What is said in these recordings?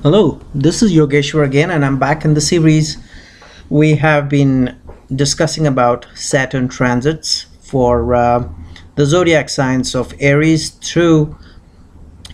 Hello, this is Yogeshwar again, and I'm back in the series. We have been discussing about Saturn transits for the zodiac signs of Aries through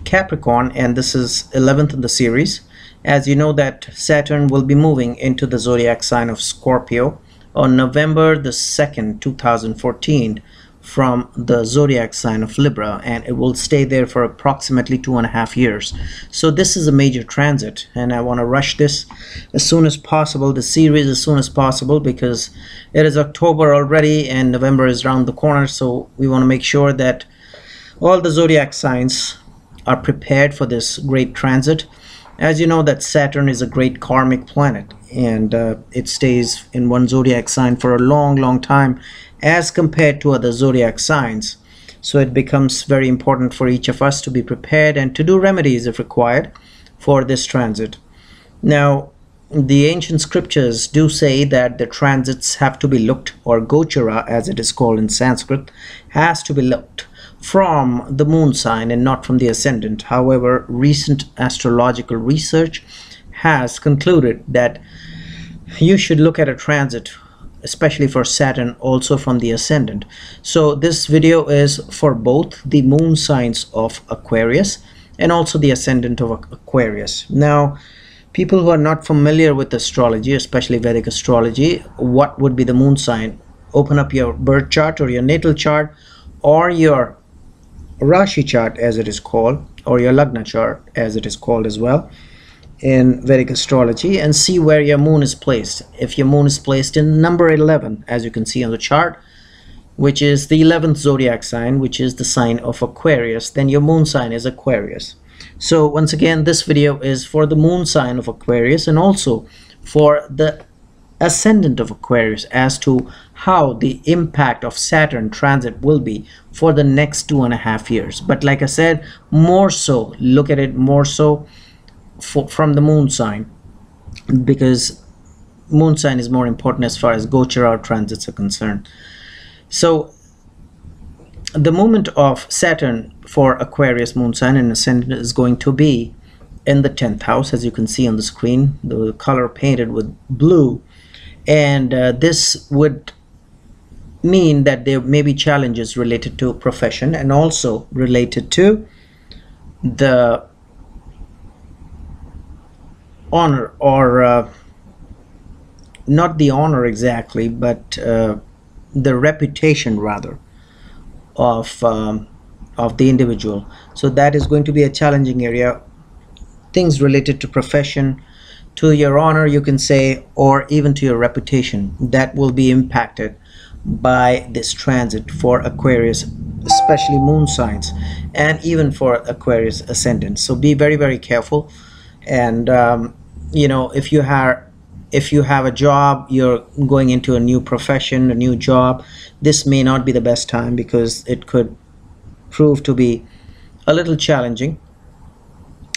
Capricorn, and this is 11th in the series. As you know that Saturn will be moving into the zodiac sign of Scorpio on November the 2nd, 2014 from the zodiac sign of Libra, and it will stay there for approximately 2.5 years. So this is a major transit, and I want to rush this as soon as possible, the series as soon as possible, because it is October already and November is around the corner. So we want to make sure that all the zodiac signs are prepared for this great transit. As you know that Saturn is a great karmic planet, and it stays in one zodiac sign for a long time as compared to other zodiac signs. So it becomes very important for each of us to be prepared and to do remedies if required for this transit. Now, the ancient scriptures do say that the transits have to be looked, or gochara as it is called in Sanskrit, has to be looked from the moon sign and not from the ascendant. However, recent astrological research has concluded that you should look at a transit, especially for Saturn, also from the ascendant. So this video is for both the moon signs of Aquarius and also the ascendant of Aquarius. Now, people who are not familiar with astrology, especially Vedic astrology, what would be the moon sign? Open up your birth chart or your natal chart or your Rashi chart as it is called, or your Lagna chart as it is called as well in Vedic astrology, and see where your moon is placed. If your moon is placed in number 11, as you can see on the chart, which is the 11th zodiac sign, which is the sign of Aquarius, then your moon sign is Aquarius. So once again, this video is for the moon sign of Aquarius and also for the ascendant of Aquarius as to how the impact of Saturn transit will be for the next 2.5 years. But like I said, more so, look at it more so from the moon sign, because moon sign is more important as far as gochara transits are concerned. So the movement of Saturn for Aquarius moon sign and ascendant is going to be in the 10th house, as you can see on the screen, the color painted with blue, and this would mean that there may be challenges related to profession and also related to the honor, or not the honor exactly, but the reputation rather of the individual. So that is going to be a challenging area. Things related to profession, to your honor, you can say, or even to your reputation, that will be impacted by this transit for Aquarius, especially moon signs, and even for Aquarius ascendant. So be very careful. And you know, if you have a job, you're going into a new profession, a new job, this may not be the best time, because it could prove to be a little challenging.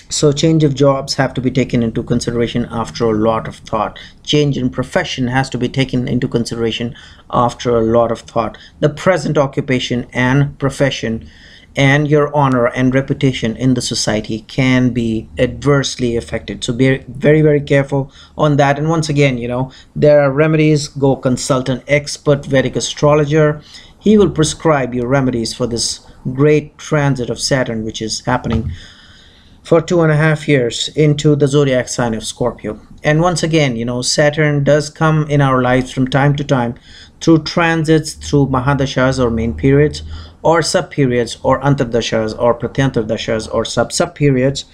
So change of jobs have to be taken into consideration after a lot of thought. Change in profession has to be taken into consideration after a lot of thought. The present occupation and profession and your honor and reputation in the society can be adversely affected. So be very careful on that. And once again, you know, there are remedies. Go consult an expert Vedic astrologer. He will prescribe your remedies for this great transit of Saturn, which is happening for 2.5 years into the zodiac sign of Scorpio. And once again, you know, Saturn does come in our lives from time to time through transits, through mahadashas or main periods, or sub periods, or antardashas or pratyantardashas, or sub periods,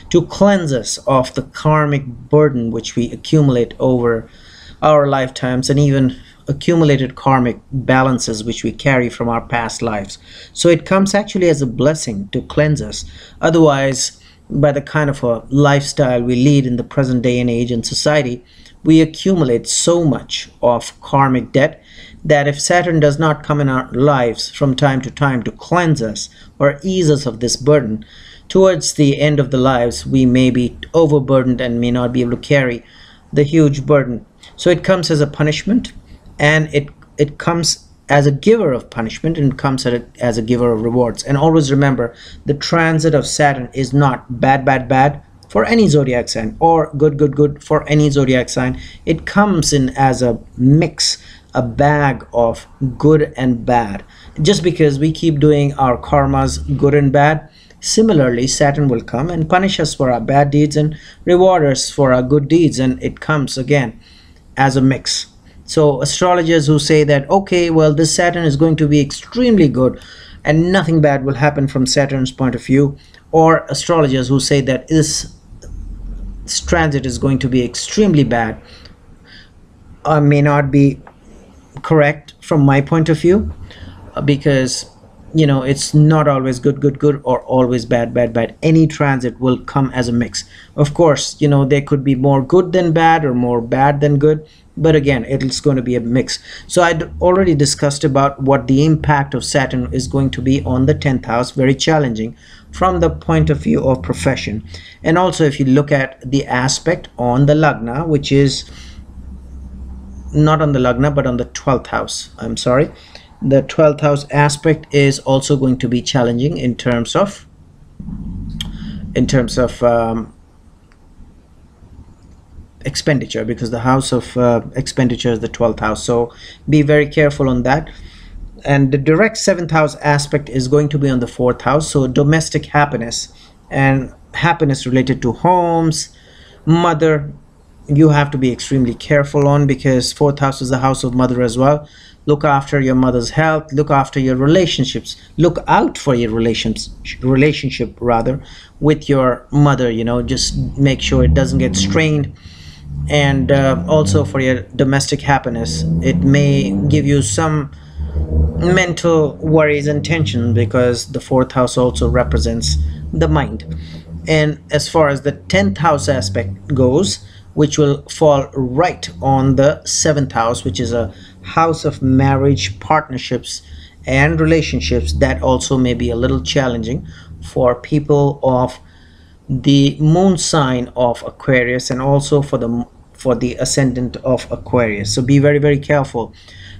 to cleanse us of the karmic burden which we accumulate over our lifetimes, and even accumulated karmic balances which we carry from our past lives. So it comes actually as a blessing to cleanse us. Otherwise, by the kind of a lifestyle we lead in the present day and age in society, we accumulate so much of karmic debt that if Saturn does not come in our lives from time to time to cleanse us or ease us of this burden, towards the end of the lives we may be overburdened and may not be able to carry the huge burden. So it comes as a punishment, and it comes as a giver of punishment, and comes as a giver of rewards. And always remember, the transit of Saturn is not bad, for any zodiac sign, or good for any zodiac sign. It comes in as a mix, a bag of good and bad. Just because we keep doing our karmas good and bad, similarly Saturn will come and punish us for our bad deeds and reward us for our good deeds, and it comes again as a mix. So astrologers who say that, okay, well, this Saturn is going to be extremely good and nothing bad will happen from Saturn's point of view, or astrologers who say that this transit is going to be extremely bad, may not be correct from my point of view, because it's not always good or always bad. Any transit will come as a mix. Of course, there could be more good than bad or more bad than good, but again, it's going to be a mix. So I'd already discussed about what the impact of Saturn is going to be on the 10th house. Very challenging from the point of view of profession. And also, if you look at the aspect on the Lagna, which is not on the Lagna but on the 12th house, I'm sorry, the 12th house aspect is also going to be challenging in terms of expenditure, because the house of expenditure is the 12th house. So be very careful on that. And the direct 7th house aspect is going to be on the 4th house. So domestic happiness and happiness related to homes, mother, you have to be extremely careful on, because 4th house is the house of mother as well. Look after your mother's health, look after your relationships, look out for your relationship rather with your mother. Just make sure it doesn't get strained. And also for your domestic happiness, it may give you some mental worries and tension, because the 4th house also represents the mind. And as far as the 10th house aspect goes, which will fall right on the 7th house, which is a house of marriage, partnerships and relationships, that also may be a little challenging for people of the moon sign of Aquarius, and also for the ascendant of Aquarius. So be very careful.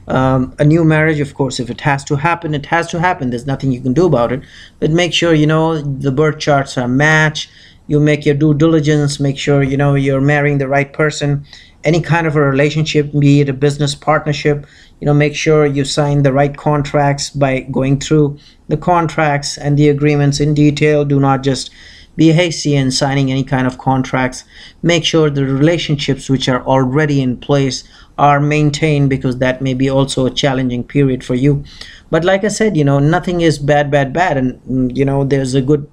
A new marriage, of course, if it has to happen, it has to happen. There's nothing you can do about it. But make sure the birth charts are matched. You make your due diligence, make sure you're marrying the right person. Any kind of a relationship, be it a business partnership, make sure you sign the right contracts by going through the contracts and the agreements in detail. Do not just be hasty in signing any kind of contracts. Make sure the relationships which are already in place are maintained, because that may be also a challenging period for you. But like I said, nothing is bad, and there's a good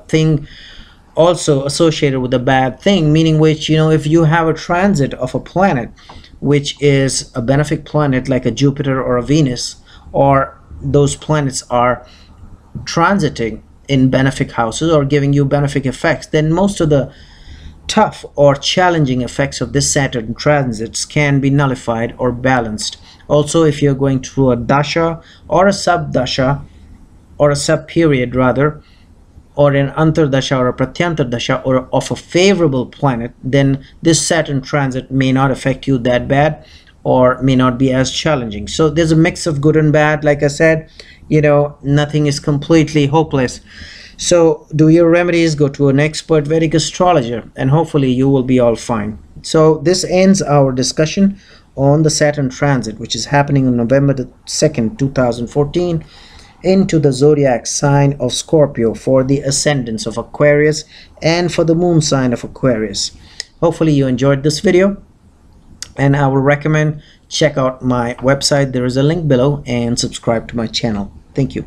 thing also associated with a bad thing, meaning which, if you have a transit of a planet which is a benefic planet like a Jupiter or a Venus, or those planets are transiting in benefic houses or giving you benefic effects, then most of the tough or challenging effects of this Saturn transits can be nullified or balanced. Also, if you're going through a dasha or a sub dasha, or a sub period rather, or an antardasha or a pratyantardasha, or of a favorable planet, then this Saturn transit may not affect you that bad, or may not be as challenging. So there's a mix of good and bad. Like I said, nothing is completely hopeless. So do your remedies, go to an expert Vedic astrologer, and hopefully you will be all fine. So this ends our discussion on the Saturn transit, which is happening on November the 2nd, 2014, into the zodiac sign of Scorpio for the ascendants of Aquarius and for the moon sign of Aquarius. Hopefully you enjoyed this video, and I will recommend check out my website. There is a link below, and subscribe to my channel. Thank you.